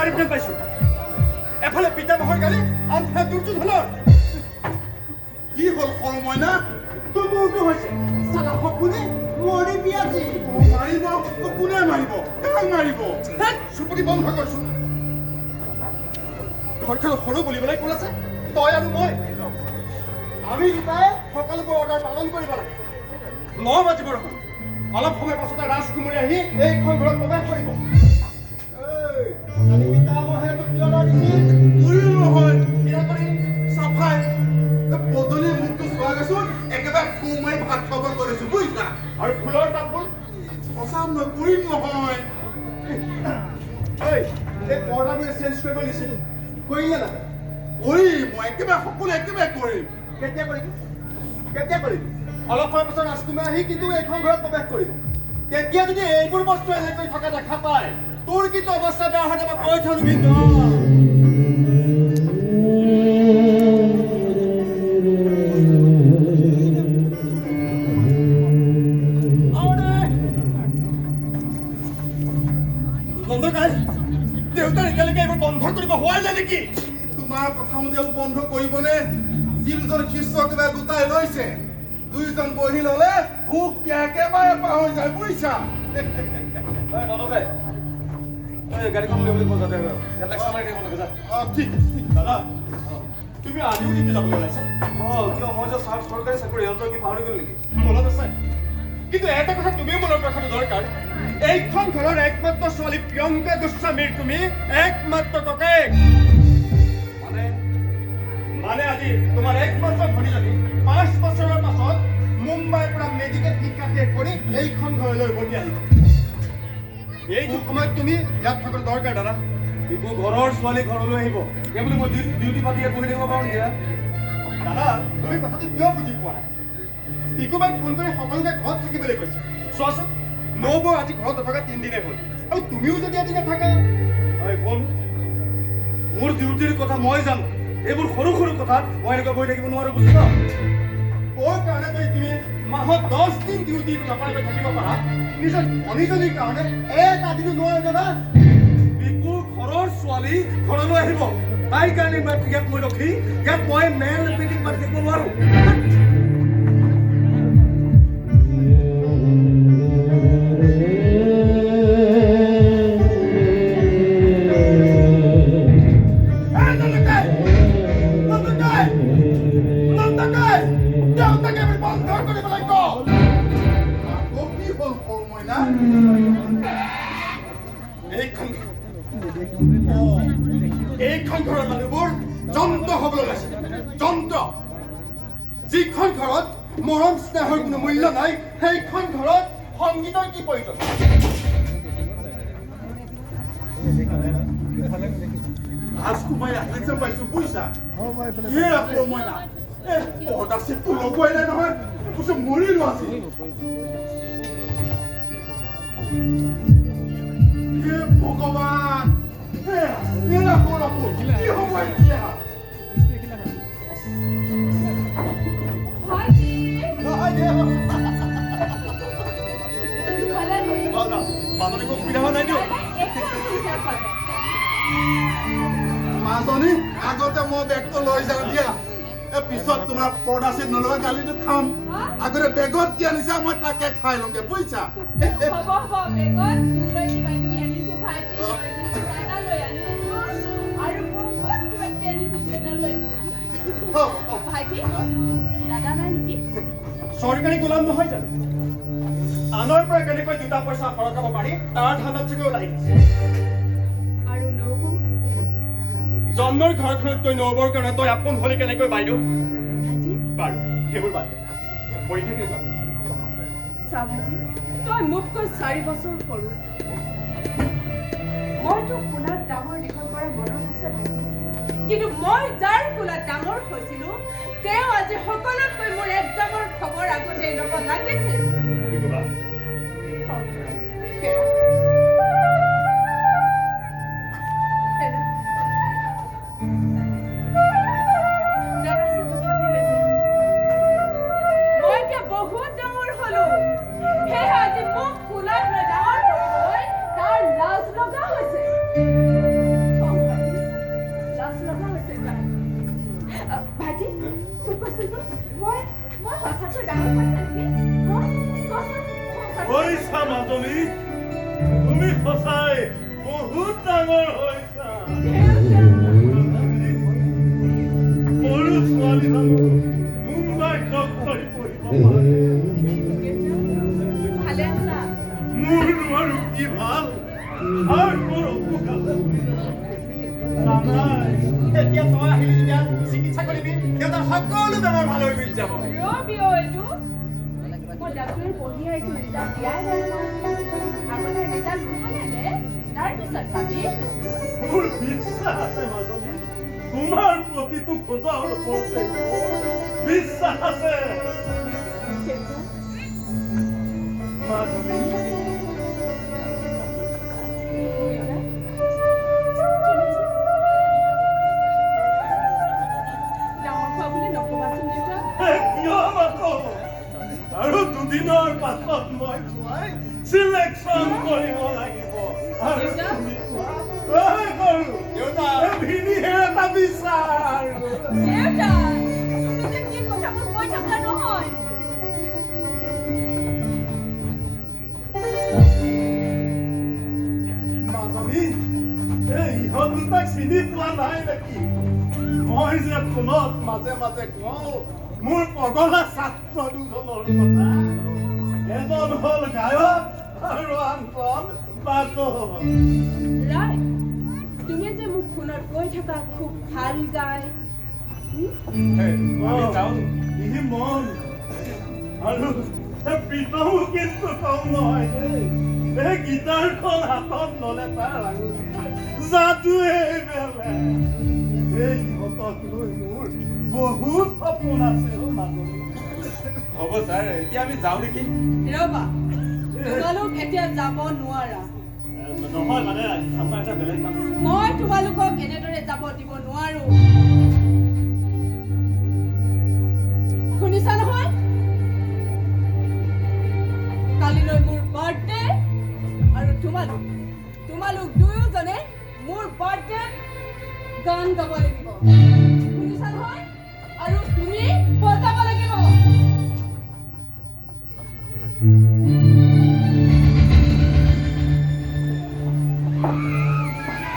পাৰিবলৈ পাইছো এফালে পিতামহৰ গালি আনফালে দুৰ্যোধনৰ কি হ'ল সৰমইনা তোৰ মূৰটো হৈছে চালা সপোনে মৰি বিয়াজি মাৰিব কোনে মাৰিব কাক মাৰিব চুপতি বন্ধ কৰিছো ঘৰখন সৰু বুলিবলৈ কোন আছে তই আৰু মই আমি দুটাই সকলোবোৰ অৰ্ডাৰ পালন কৰিব লাগে 9 বাজিবৰ হ'ল অলপ সময় পাছতে ৰাজকুমাৰী আহি এইখন ঘৰত প্ৰৱেশ কৰিব আমি পিতামহে কি অৰ্ডাৰ দিছিল পুৰি নহয় কিনা কৰি চাফাই পদলি মুখটো চোৱা গৈছোন একেবাৰে সোমাই ভাত খাব কৰিছো বুজিছা আৰু ফুলৰ টাববোৰ সঁচা নকৰিম নহয় এই পৰ্দাবোৰ চেঞ্জ কৰিব দিছিলোঁ কৰিলে না কৰিম মই একেবাৰে সকলো একেবাৰে কৰিম কেতিয়া কৰিবি অলপ সময় পাছত ৰাজকুমাৰ আহি কিন্তু এইখন ঘৰত প্ৰৱেশ কৰিব তেতিয়া যদি এইবোৰ বস্তু এনেকৈ থকা দেখা পায় তোৰ কিন্তু অৱস্থা বেয়া হৈ যাব কৈ থলো কিন্তু দেউতাৰ এতিয়ালৈকে এইবোৰ বন্ধ কৰিব হোৱা নাই নেকি তোমাৰ প্ৰথমতে বন্ধ কৰিবনে যিজন শিষ্য কিবা গোটাই লৈছে দুইজন বহি ললে ভোক একেবাৰে পাহৰি যায় বুজিছা গাড়ীখন লৈ বুলি বজাতে ঠিক দাদা তুমি আজিও কিন্তু যাবলৈ ওলাইছা কিয় মই যে চৰকাৰী চাকৰি সিহঁতৰ কি পাহৰি গ'ল নেকি মনত আছে কিন্তু এটা কথা তুমিও মনত ৰখাটো দৰকাৰ এইখন ঘৰৰ একমাত্ৰ ছোৱালী প্ৰিয়ংকা গোস্বামীৰ তুমি একমাত্ৰ ককায়েক মানে আজি তোমাৰ একমাত্ৰ ভনীজনী 5 বছৰৰ পাছত মুম্বাইৰ পৰা মেডিকেল শিক্ষা শেষ কৰি এইখন ঘৰলৈ উভতি আহিব এইটো সময়ত তুমি ইয়াত থকাৰ দৰকাৰ দাদা কিন্তু ঘৰৰ ছোৱালী ঘৰলৈ আহিব এই বুলি মই ডিউটি পাতি বহি থাকিব পাৰোঁ নেকি দাদা তুমি কথাটো কিয় বুজি পোৱা নাই টিকুবাক ফোন কৰি সকলোকে ঘৰত থাকিবলৈ কৈছে চোৱাচোন নবৌ আজি ঘৰত নথকা 3 দিনে হ'ল আৰু তুমিও যদি আজি নাথাকা শুন মোৰ ডিউটিৰ কথা মই জানো এইবোৰ সৰু সৰু কথাত মই এনেকৈ বহি থাকিব নোৱাৰো বুজিছ তোৰ কাৰণে তুমি মাহত 10 দিন ডিউটি নকৰাকৈ থাকিব পাৰা নিজৰ ভনীজনীৰ কাৰণে এটা দিনো নোৱাৰো দাদা বিকু ঘৰৰ ছোৱালী ঘৰলৈ আহিব তাইৰ কাৰণে ইয়াত মই ৰখি ইয়াত মই মেল মিটিং পাতি থাকিব নোৱাৰো এইখন ঘৰৰ মানুহবোৰ যন্ত্ৰ হবলৈ লৈছে যন্ত্ৰ যিখন ঘৰত মৰম স্নেহৰ কোনো মূল্য নাই সেইখন ঘৰত সংগীতৰ কি প্ৰয়োজন ৰাজকুমাৰী আহিছে পাইছো বুজিছা মইনা পৰ্দা চিটটো লগোৱাই নাই নহয় কৈছো মৰিলো আজি ভগৱান কি হ'ব এতিয়া মাজনী আগতে মই বেগটো লৈ যাওঁ দিয়া পিছত তোমাৰ পৰ্দা চিট নলগা গালিটো খাম আগতে বেগত কি আনিছা মই তাকে খাই লওঁগে বুজিছা চৰকাৰী গোলাম নহয় জানো আনৰ পৰা কেনেকৈ 2টা পইচা সৰকাব পাৰি তাৰ ধানত চাগে ওলাই জন্মৰ ঘৰখনতকৈ নবৌৰ কাৰণে তই আপোন হলি কেনেকৈ বাইদেউ বাৰু সেইবোৰ বাদ পৰীক্ষা কেনেকুৱা তই মোতকৈ 4 বছৰ সৰু মইতো কোলাত ডাঙৰ দীঘল কৰা মনত আছে ভাইটি কিন্তু মই যাৰ কোলাত ডাঙৰ হৈছিলো তেওঁ আজি সকলোতকৈ মোৰ একজামৰ খবৰ আগতে ল'ব লাগিছিল নাই তেতিয়া তই আহিলি যেতিয়া চিকিৎসা কৰিবি সিহঁতৰ সকলো বেমাৰ ভাল হৈ গুচি যাব ৰবিও এইটো মই ডাক্তৰী পঢ়ি আহিছোঁ ৰিজাল্ট দিয়াই নাই আগতে ৰিজাল্ট নহ'লে তাৰপিছত চাবি মোৰ বিশ্বাস আছে মাজনী তোমাৰ প্ৰতিটো খোজাৰ ওপৰতে বিশ্বাস আছে মাজনী আৰু দুদিনৰ পাছত মই যোৱাই চিলেকশ্যন কৰিব লাগিব আৰু তুমি দেউতা ভিনিহে এটা বিচাৰ দেউতা তুমি যে কি কথাবোৰ কৈ থকা নহয় মাজনী ইহঁত দুটাক চিনি পোৱা নাই নেকি মই যে ফোনত মাজে মাজে কওঁ মোৰ পগলা ছাত্ৰ দুজনৰ কথা এজন হ'ল গায়ক আৰু আনজন বাদক ৰাইট তুমি যে মোক ফোনত কৈ থকা খুব ভাল গায় আমি যাওঁ ই মন আৰু প্ৰীতমো কিন্তু কম নহয় দেই এই গীটাৰখন হাতত ল'লে তাৰ আঙুলি যাদুৱে বেলে এই ইহঁতক লৈ মোৰ বহুত সপোন আছে মাজনী হ'ব ছাৰ এতিয়া আমি যাওঁ নেকি ৰবা তোমালোক এতিয়া যাব নোৱাৰা নহয় মানে আমাৰ এটা বেলেগ কাম মই তোমালোকক এনেদৰে যাব দিব নোৱাৰো শুনিছা নহয় কালিলৈ মোৰ বাৰ্থডে আৰু তোমালোক দুয়োজনে মোৰ বাৰ্থডে গান গাব লাগিব